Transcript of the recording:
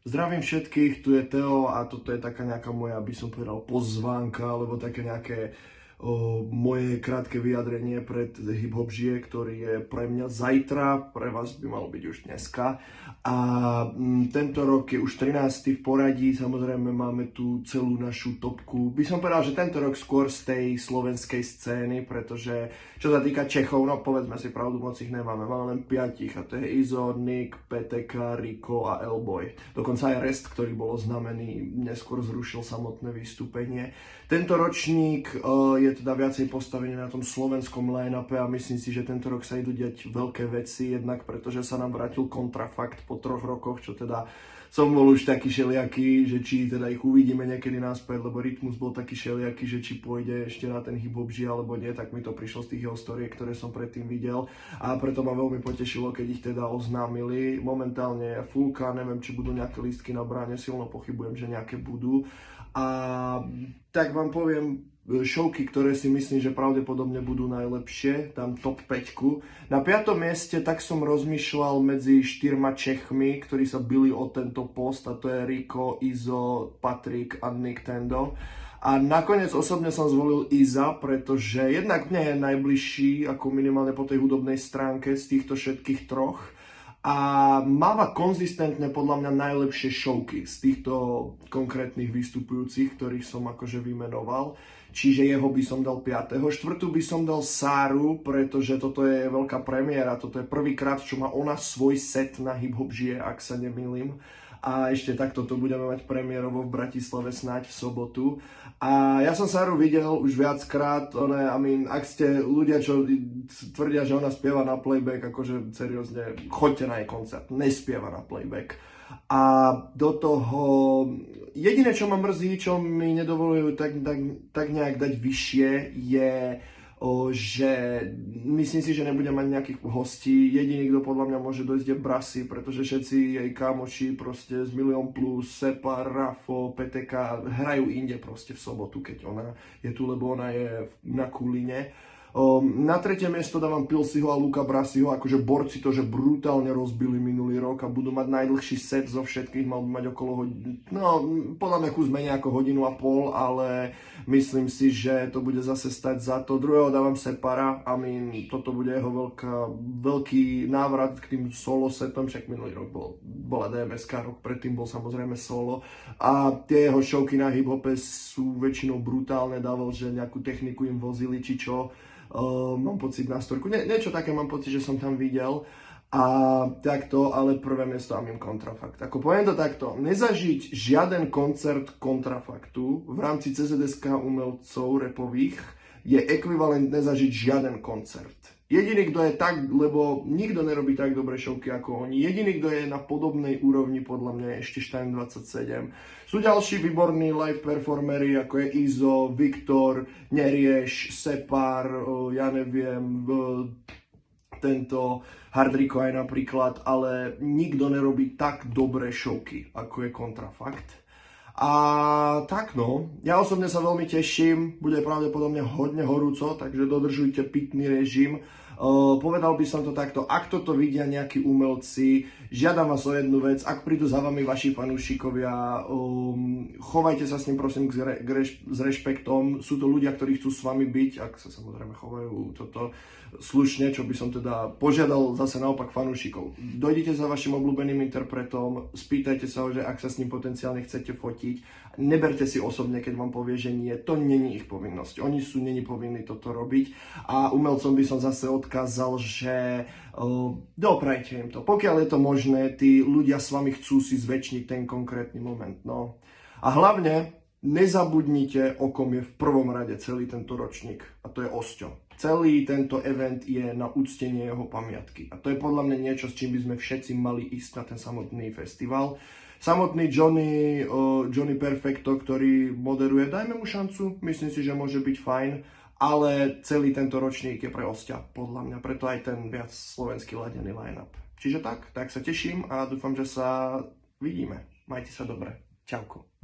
Zdravím všetkých, tu je Teo a toto je taká nejaká moja, by som povedal, pozvánka, alebo také nejaké moje krátke vyjadrenie pred Hip Hop žije, ktorý je pre mňa zajtra, pre vás by malo byť už dneska. A tento rok je už 13. v poradí, samozrejme máme tu celú našu topku. By som povedal, že tento rok skôr z tej slovenskej scény, pretože čo sa týka Čechov, no povedzme si pravdu, moc ich nemáme, máme len 5 a to je Izo, Nick, PTK, Rico a Elboy. Dokonca aj Rest, ktorý bol oznámený, neskôr zrušil samotné vystúpenie. Tento ročník je teda viacej postavený na tom slovenskom line-upe a myslím si, že tento rok sa idú diať veľké veci, jednak pretože sa nám vrátil Kontrafakt po 3 rokoch, čo teda som bol už taký šeliaký, že či teda ich uvidíme niekedy naspäť, lebo Rytmus bol taký šeliaký, že či pôjde ešte na ten Hip Hop žije alebo nie, tak mi to prišlo z tých jeho storiek, ktoré som predtým videl a preto ma veľmi potešilo, keď ich teda oznámili. Momentálne je fullka, neviem, či budú nejaké lístky na bráne, silno pochybujem, že nejaké budú. A tak vám poviem showky, ktoré si myslím, že pravdepodobne budú najlepšie, tam top 5. Na 5. mieste tak som rozmýšľal medzi 4 Čechmi, ktorí sa bili o tento post, a to je Rico, Izo, Patrik a Nick Tendo. A nakoniec osobne som zvolil Iza, pretože jednak mne je najbližší, ako minimálne po tej hudobnej stránke z týchto všetkých troch. A máva konzistentne podľa mňa najlepšie showky z týchto konkrétnych vystupujúcich, ktorých som akože vymenoval. Čiže jeho by som dal 5. 4. by som dal Sáru, pretože toto je veľká premiéra. Toto je prvýkrát, čo má ona svoj set na Hip Hop žije, ak sa nemýlim. A ešte takto to budeme mať premiérovo v Bratislave snáď v sobotu. A ja som Sáru videl už viackrát, ak ste ľudia, čo tvrdia, že ona spieva na playback, akože seriózne, choďte na jej koncert, nespieva na playback. A do toho, jediné, čo ma mrzí, čo mi nedovolujú tak nejak dať vyššie, je že myslím si, že nebude mať nejakých hostí. Jediný, kto podľa mňa môže dojsť, je Brasi, pretože všetci jej kamoši proste z Milión Plus, Separ, Rafo, PTK hrajú inde proste v sobotu, keď ona je tu, lebo ona je na Kuline. Na 3. miesto dávam Pilsiho a Luka Brasiho, akože borci to, že brutálne rozbili minulý rok a budú mať najdlhší set zo všetkých, mal by mať okolo podľa mňa kus menej ako 1,5 hodiny, ale myslím si, že to bude zase stať za to. Druhého dávam Separa a toto bude jeho veľký návrat k tým solo setom, však minulý rok bola DMSK, rok predtým bol samozrejme solo a tie jeho showky na hip-hope sú väčšinou brutálne, dával, že nejakú techniku im vozili či čo. Mám pocit na storku, niečo také mám pocit, že som tam videl a takto, ale prvé miesto a mým Kontrafakt. Ako poviem to takto, nezažiť žiaden koncert Kontrafaktu v rámci CZSK umelcov rapových je ekvivalent nezažiť žiaden koncert. Jediný, kto je tak, lebo nikto nerobí tak dobré showky ako oni, jediný, kto je na podobnej úrovni, podľa mňa je ešte Stein 27. Sú ďalší výborní live performery, ako je Izo, Viktor, Nerieš, Separ, ja neviem, tento Hardrico aj napríklad, ale nikto nerobí tak dobré showky, ako je Kontrafakt. A tak no, ja osobne sa veľmi teším, bude pravdepodobne hodne horúco, takže dodržujte pitný režim. Povedal by som to takto, ak toto vidia nejakí umelci, žiadam vás o jednu vec, ak prídu za vami vaši fanúšikovia, chovajte sa s ním prosím s rešpektom, sú to ľudia, ktorí chcú s vami byť, ak sa samozrejme chovajú toto slušne, čo by som teda požiadal zase naopak fanúšikov. Dojdite za vašim obľúbeným interpretom, spýtajte sa ho, že ak sa s ním potenciálne chcete fotiť, neberte si osobne, keď vám povie, že nie, to není ich povinnosť, oni není povinní toto robiť a umelcom by som zase odkázal, že doprajte im to. Pokiaľ je to možné, tí ľudia s vami chcú si zväčšniť ten konkrétny moment. No. A hlavne nezabudnite, o kom je v prvom rade celý tento ročník. A to je Osťo. Celý tento event je na uctenie jeho pamiatky. A to je podľa mňa niečo, s čím by sme všetci mali ísť na ten samotný festival. Samotný Johnny Perfecto, ktorý moderuje, dajme mu šancu, myslím si, že môže byť fajn. Ale celý tento ročník je pre Osťa, podľa mňa, preto aj ten viac slovenský ladený line-up. Čiže tak sa teším a dúfam, že sa vidíme. Majte sa dobre. Čauko.